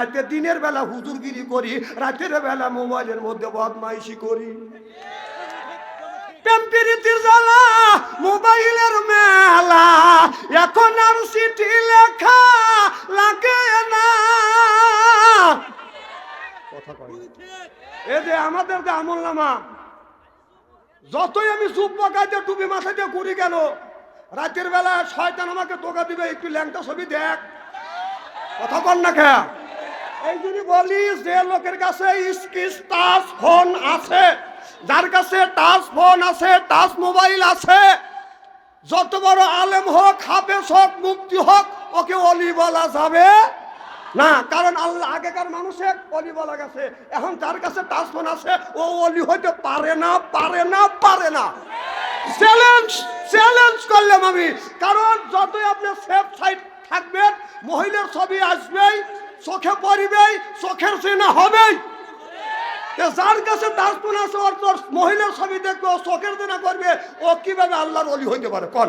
রাতে দিনের বেলা হুজুরগিরি করি, রাতের বেলা মোবাইলের মধ্যে বদমাইশি করি। প্রেম প্রীতির জ্বালা মোবাইলের মেলা, এখন আর চিঠি লেখা লাগে না। কথা কয় এই যে আমাদের যে আমল নামা, যতই আমি চুপ পাকাইতে টুপি মাথা দিয়ে ঘুরি কেন, রাতের বেলা শয়তান আমাকে ধোঁকা দিবে, একটু ল্যাংটা ছবি দেখ। কথা কন না খা। এই যদি বলি যে লোকের কাছে স্কিস টাচ ফোন আছে, যার কাছে টাচ ফোন আছে, টাচ মোবাইল আছে, যত বড় আলেম হোক, হাফেজ হোক, মুফতি হোক, ওকে অলি বলা যাবে না। কারণ আল্লাহ আগেকার মানুষের অলি বলা গেছে, এখন যার কাছে টাচ ফোন আছে ও অলি হইতে পারে না, পারে না, পারে না। চ্যালেঞ্জ করলাম আমি। কারণ যতই আপনি সেফ সাইড থাকবেন, মহিলার ছবি আসবেই, চোখে পড়বেই, চোখের চেনা হবেই। যার কাছে টাচ ফোন আছে ওর মহিলার ছবি দেখবে, ও চোখের চেনা করবে, ও কিভাবে আল্লাহর অলি হইতে পারে? কোন